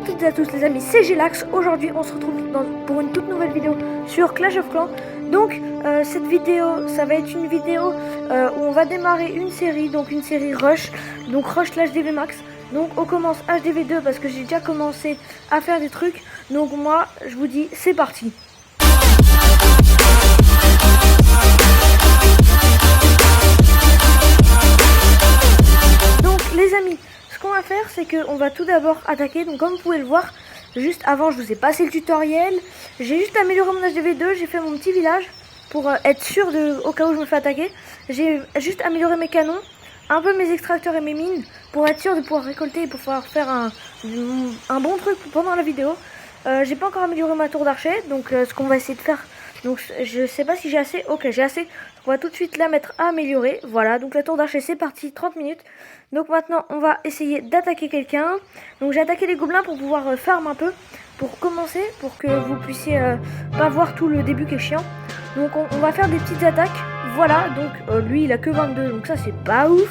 toutes et à tous les amis, c'est Gelax. Aujourd'hui on se retrouve pour une toute nouvelle vidéo sur Clash of Clans. Donc cette vidéo, ça va être une vidéo où on va démarrer une série, donc une série Rush. Donc Rush l'HDV Max. Donc on commence HDV 2 parce que j'ai déjà commencé à faire des trucs. Donc moi je vous dis c'est parti. Donc les amis, ce qu'on va faire c'est qu'on va tout d'abord attaquer. Donc comme vous pouvez le voir, juste avant je vous ai passé le tutoriel. J'ai juste amélioré mon HDV2, j'ai fait mon petit village pour être sûr de, au cas où je me fais attaquer. J'ai juste amélioré mes canons, un peu mes extracteurs et mes mines pour être sûr de pouvoir récolter et pour pouvoir faire un bon truc pendant la vidéo. J'ai pas encore amélioré ma tour d'archer, donc ce qu'on va essayer de faire, donc je sais pas si j'ai assez. Ok, j'ai assez. On va tout de suite la mettre à améliorer. Voilà, donc la tour d'archer c'est parti, 30 minutes. Donc maintenant on va essayer d'attaquer quelqu'un. Donc j'ai attaqué les gobelins pour pouvoir farm un peu, pour commencer, pour que vous puissiez pas voir tout le début qui est chiant. Donc on va faire des petites attaques. Voilà, donc lui il a que 22, donc ça c'est pas ouf.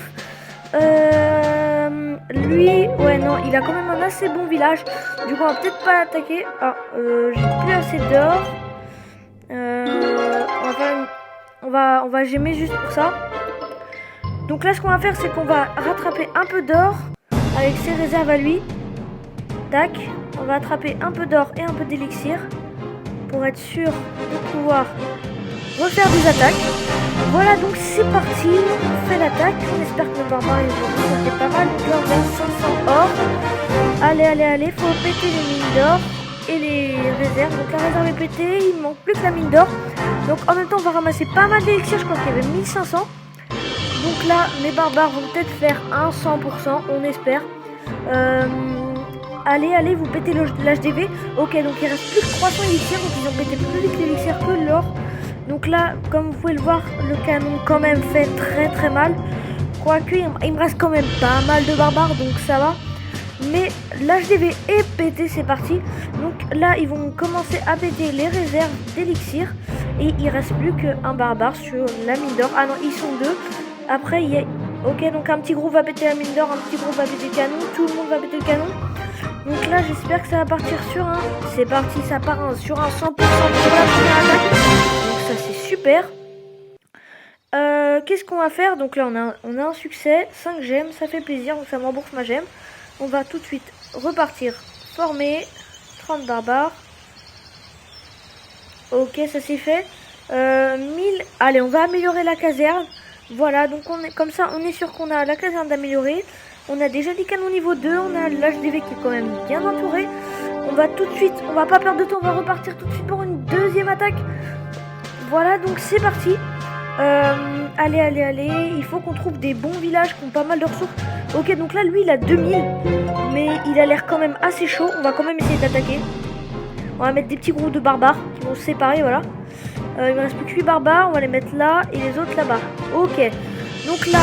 Lui, ouais non, il a quand même un assez bon village. Du coup on va peut-être pas l'attaquer. Ah, j'ai plus assez d'or. On va gemmer juste pour ça. Donc là ce qu'on va faire c'est qu'on va rattraper un peu d'or avec ses réserves à lui. Tac, on va attraper un peu d'or et un peu d'élixir pour être sûr de pouvoir refaire des attaques. Voilà, donc c'est parti, on fait l'attaque. On espère que le barbare ils vont faire pas mal. Donc là on a 500 or. Allez, faut péter les mines d'or et les réserves. Donc la réserve est pétée, il manque plus que la mine d'or. Donc en même temps on va ramasser pas mal d'élixir, je crois qu'il y avait 1500. Donc là mes barbares vont peut-être faire un 100%, on espère. Allez, vous pétez l'HDV. Ok, donc il reste plus que 300 élixirs, donc ils ont pété plus vite l'élixir que l'or. Donc là, comme vous pouvez le voir, le canon quand même fait très mal. Quoique, il me reste quand même pas mal de barbares, donc ça va. Mais l'HDV est pété, c'est parti. Donc là, ils vont commencer à péter les réserves d'élixir. Et il reste plus qu'un barbare sur la mine d'or. Ah non, ils sont deux. Après, il y a... Ok, donc un petit groupe va péter la mine d'or, un petit groupe va péter le canon. Tout le monde va péter le canon. Donc là, j'espère que ça va partir sur un... C'est parti, ça part sur un 100% pour la première attaque. Donc ça, c'est super. Qu'est-ce qu'on va faire? Donc là, on a un succès. 5 gemmes, ça fait plaisir. Donc ça me rembourse ma gemme. On va tout de suite repartir. Former. 30 barbares. Ok, ça c'est fait. 1000... Allez, on va améliorer la caserne. Voilà, donc on est comme ça, on est sûr qu'on a la caserne d'améliorer. On a déjà des canons niveau 2, on a l'HDV qui est quand même bien entouré. On va tout de suite, on va pas perdre de temps, on va repartir tout de suite pour une deuxième attaque. Voilà, donc c'est parti. Allez, il faut qu'on trouve des bons villages qui ont pas mal de ressources. Ok, donc là, lui, il a 2000, mais il a l'air quand même assez chaud. On va quand même essayer d'attaquer. On va mettre des petits groupes de barbares qui vont se séparer, voilà. Il me reste plus que 8 barbares, on va les mettre là et les autres là-bas. Ok. Donc là,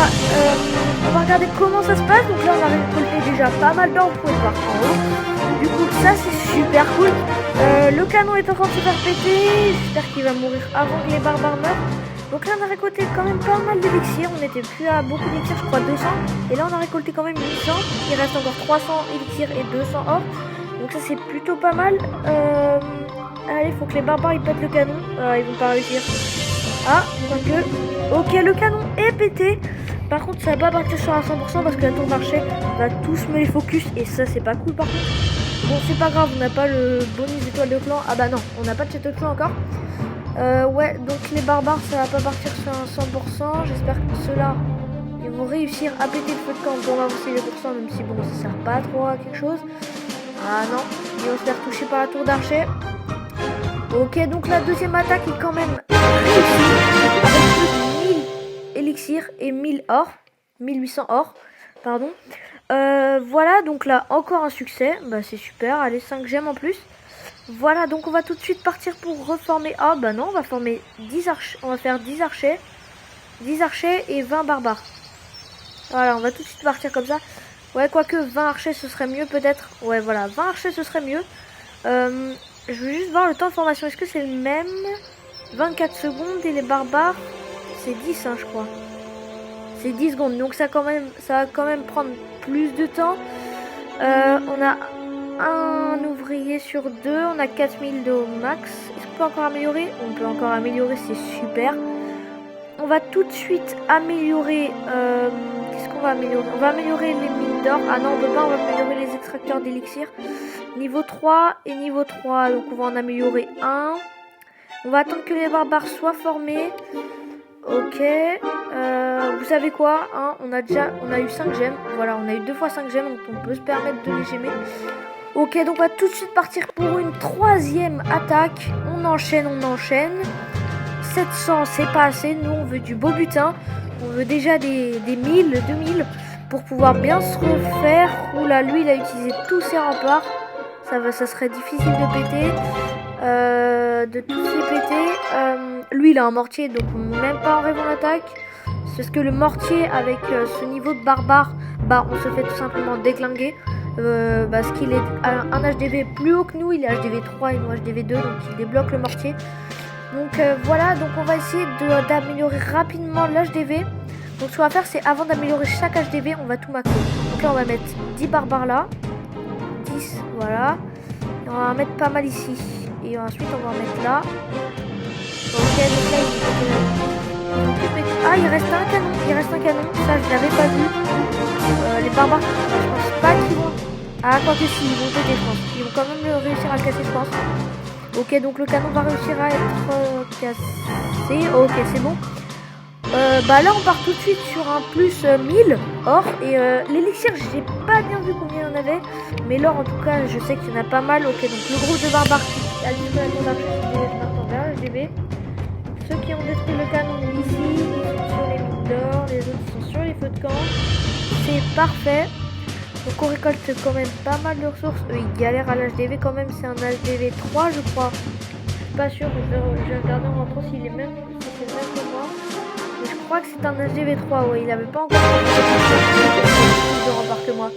on va regarder comment ça se passe. Donc là, on a récolté déjà pas mal d'or, vous pouvez le voir en haut. Du coup, ça, c'est super cool. Le canon est en train de se faire péter. J'espère qu'il va mourir avant que les barbares meurent. Donc là, on a récolté quand même pas mal d'élixir. On n'était plus à beaucoup d'élixir, je crois 200. Et là, on a récolté quand même 800. Il reste encore 300 élixir et 200 or. Donc ça, c'est plutôt pas mal. Allez, faut que les barbares, ils pètent le canon. Ils vont pas réussir. Ah, quoique. Ok, le canon est pété. Par contre, ça va pas partir sur un 100% parce que la tour d'archer va tous me les focus. Et ça, c'est pas cool par contre. Bon, c'est pas grave, on n'a pas le bonus étoile de clan. Ah bah non, on n'a pas de château de clan encore. Ouais, donc les barbares, ça va pas partir sur un 100%. J'espère que ceux-là, ils vont réussir à péter le feu de camp pour avancer les pourcents, même si bon, ça sert pas trop à quelque chose. Ah non, ils vont se faire toucher par la tour d'archer. Ok, donc la deuxième attaque est quand même réussie avec 1000 élixirs et 1000 or, 1800 or, pardon. Voilà, donc là encore un succès, bah c'est super, allez 5 gemmes en plus. Voilà, donc on va tout de suite partir pour reformer. Ah bah non, on va former 10 archers, on va faire 10 archers et 20 barbares. Voilà, on va tout de suite partir comme ça. Ouais, quoique 20 archers ce serait mieux peut-être. Ouais, voilà, 20 archers ce serait mieux. Je veux juste voir le temps de formation. Est-ce que c'est le même? 24 secondes et les barbares, c'est 10, hein, je crois. C'est 10 secondes. Donc ça va quand même prendre plus de temps. On a ouvriers sur 2. On a 4000 de au max. Est-ce qu'on peut encore améliorer? On peut encore améliorer, c'est super. On va tout de suite améliorer... qu'est-ce qu'on va améliorer? On va améliorer les mines d'or. Ah non, on peut pas, on va améliorer les extracteurs d'élixir. Niveau 3 et niveau 3. Donc on va en améliorer un. On va attendre que les barbares soient formés. Ok. Vous savez quoi, hein, on a eu 5 gemmes. Voilà, on a eu 2 fois 5 gemmes. Donc on peut se permettre de les gemmer. Ok, donc on va tout de suite partir pour une 3e attaque. On enchaîne, on enchaîne. 700, c'est pas assez. Nous, on veut du beau butin. On veut déjà des 1000, 2000 pour pouvoir bien se refaire. Oula, lui, il a utilisé tous ses remparts. Ça serait difficile de péter. De tous les péter. Lui, il a un mortier, donc même pas en rêve on attaque. C'est parce que le mortier, avec ce niveau de barbare, bah, on se fait tout simplement déglinguer. Parce qu'il est un HDV plus haut que nous. Il est HDV 3 et nous HDV 2, donc il débloque le mortier. Donc voilà, donc on va essayer d'améliorer rapidement l'HDV. Donc ce qu'on va faire, c'est avant d'améliorer chaque HDV, on va tout macro. Donc là, on va mettre 10 barbares là. 10, voilà. Et on va en mettre pas mal ici. Et ensuite, on va en mettre là. Ok, donc là, ah, il reste un canon. Il reste un canon. Ça, je l'avais pas vu. Les barbares, je pense pas qu'ils vont... Ah, quoi que si, ils vont péter, je pense. Ils vont quand même réussir à le casser, je pense. Ok, donc le canon va réussir à être cassé. Ok, c'est bon. Bah là, on part tout de suite sur un plus 1000 or. Et l'élixir, j'ai pas bien vu combien il y en avait. Mais l'or, en tout cas, je sais qu'il y en a pas mal. Ok, donc le groupe de barbares qui a livré la tour d'archer, c'est maintenant vers le HDV. Ceux qui ont détruit le canon ici, ils sont sur les mines d'or. Les autres sont sur les feux de camp. C'est parfait. Donc on récolte quand même pas mal de ressources. Eux, ils galèrent à l'HDV quand même. C'est un HDV 3, je crois. Je suis pas sûr. Je vais regarder en rentrant s'il est même, si c'est le même que moi. Mais je crois que c'est un HDV 3. Ouais, il avait pas encore plus de rempart que moi.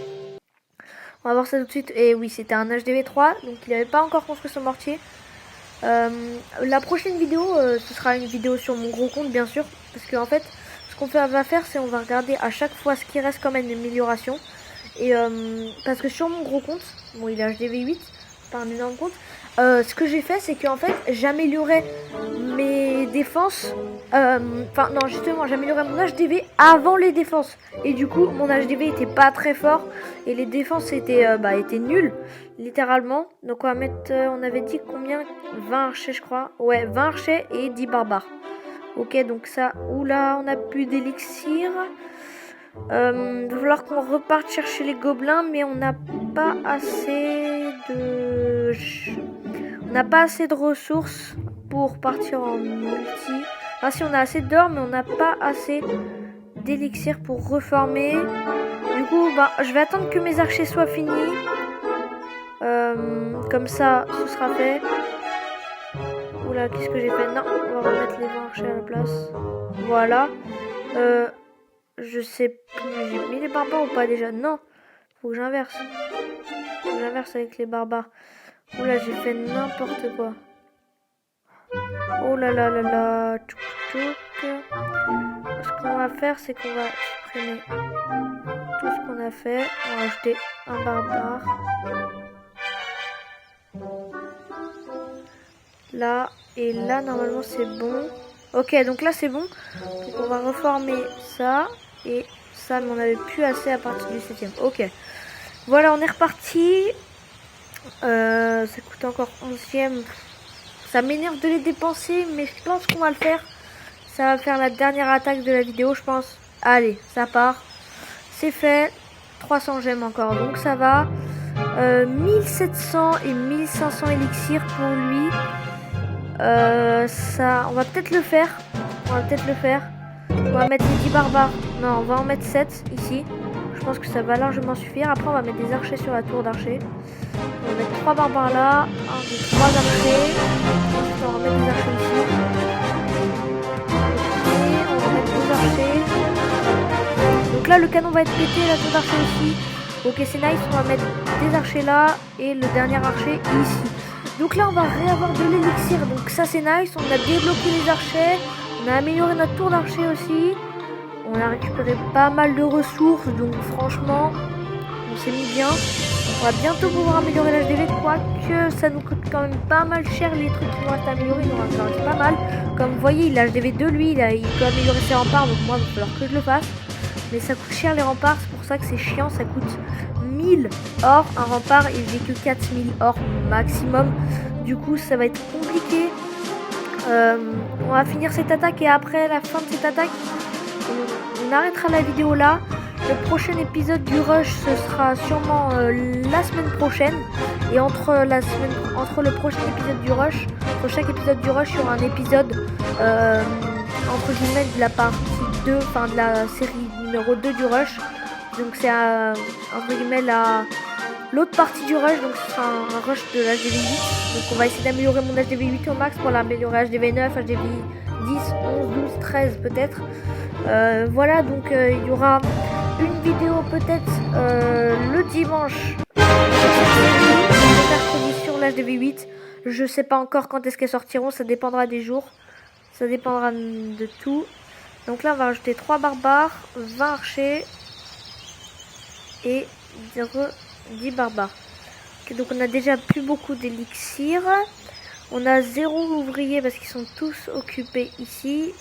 On va voir ça tout de suite. Et oui, c'était un HDV 3. Donc il n'avait pas encore construit son mortier. La prochaine vidéo, ce sera une vidéo sur mon gros compte, bien sûr. Parce qu'en fait, ce qu'on va faire, c'est on va regarder à chaque fois ce qui reste quand même une amélioration. Et parce que sur mon gros compte, bon il est HDV 8, pas un énorme compte, ce que j'ai fait c'est qu'en fait j'améliorais mes défenses, enfin non justement j'améliorais mon HDV avant les défenses. Et du coup mon HDV était pas très fort et les défenses étaient nulles, littéralement. Donc on va mettre, on avait dit combien, 20 archers je crois, ouais 20 archers et 10 barbares. Ok donc ça, oula on a plus d'élixir. Il va falloir qu'on reparte chercher les gobelins, mais on n'a pas assez de... On n'a pas assez de ressources pour partir en multi. Enfin si on a assez d'or, mais on n'a pas assez d'élixir pour reformer. Du coup, bah, je vais attendre que mes archers soient finis. Comme ça, ce sera fait. Oula, qu'est-ce que j'ai fait? Non, on va remettre les 20 archers à la place. Voilà. Je sais plus, j'ai mis les barbares ou pas déjà? Non, faut que j'inverse. Faut que j'inverse avec les barbares. Oula, j'ai fait n'importe quoi. Oh là là là là. Tchouk tchouk. Ce qu'on va faire, c'est qu'on va supprimer tout ce qu'on a fait. On va ajouter un barbare. Là, et là, normalement, c'est bon. Ok, donc là, c'est bon. Donc on va reformer ça. Et ça, mais on n'avait plus assez à partir du 7ème. Ok. Voilà, on est reparti. Ça coûte encore 11ème. Ça m'énerve de les dépenser, mais je pense qu'on va le faire. Ça va faire la dernière attaque de la vidéo, je pense. Allez, ça part. C'est fait. 300 gemmes encore, donc ça va. 1700 et 1500 élixirs pour lui. Ça, on va peut-être le faire. On va mettre les 10 barbares. Non, on va en mettre 7 ici. Je pense que ça va largement suffire. Après, on va mettre des archers sur la tour d'archer. On va mettre 3 barbares là. 1, 2, 3 archers. Ensuite, on va remettre des archers ici. Ok, on va mettre 2 archers. Donc là, le canon va être pété, la tour d'archer aussi. Ok, c'est nice. On va mettre des archers là. Et le dernier archer ici. Donc là, on va réavoir de l'élixir. Donc ça, c'est nice. On a débloqué les archers. On a amélioré notre tour d'archer aussi. On a récupéré pas mal de ressources. Donc franchement, on s'est mis bien. On va bientôt pouvoir améliorer l'HDV, quoique ça nous coûte quand même pas mal cher les trucs qui vont rester améliorés, il nous en reste pas mal. Comme vous voyez, il a HDV 2 lui, il peut améliorer ses remparts, donc moi il va falloir que je le fasse. Mais ça coûte cher les remparts, c'est pour ça que c'est chiant, ça coûte 1000 or un rempart et j'ai que 4000 or maximum. Du coup ça va être compliqué. On va finir cette attaque et après la fin de cette attaque, on arrêtera la vidéo là. Le prochain épisode du rush ce sera sûrement la semaine prochaine. Et entre le prochain épisode du rush, entre chaque épisode du rush, il y aura un épisode entre guillemets de la partie 2, enfin de la série numéro 2 du rush. Donc c'est entre guillemets l'autre partie du rush, donc ce sera un rush de l'HDV 8. Donc on va essayer d'améliorer mon HDV 8 au max pour l'améliorer HDV 9, HDV 10, 11, 12, 13 peut-être. Voilà, donc il y aura une vidéo peut-être le dimanche, le mercredi sur l'HDV 8. Je sais pas encore quand est-ce qu'elles sortiront, ça dépendra des jours, ça dépendra de tout. Donc là on va rajouter 3 barbares, 20 archers et 10 barbares. Okay, donc on a déjà plus beaucoup d'élixir. On a 0 ouvriers parce qu'ils sont tous occupés ici.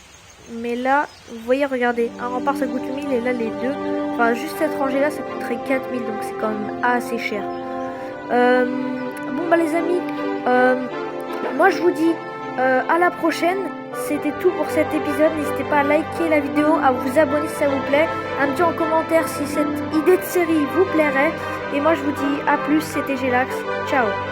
Mais là, vous voyez, regardez, un rempart ça coûte 1000 et là les deux, enfin juste cette rangée là ça coûterait 4000, donc c'est quand même assez cher. Bon bah les amis, moi je vous dis à la prochaine. C'était tout pour cet épisode, n'hésitez pas à liker la vidéo, à vous abonner si ça vous plaît, à me dire en commentaire si cette idée de série vous plairait. Et moi je vous dis à plus, c'était Gelax, ciao.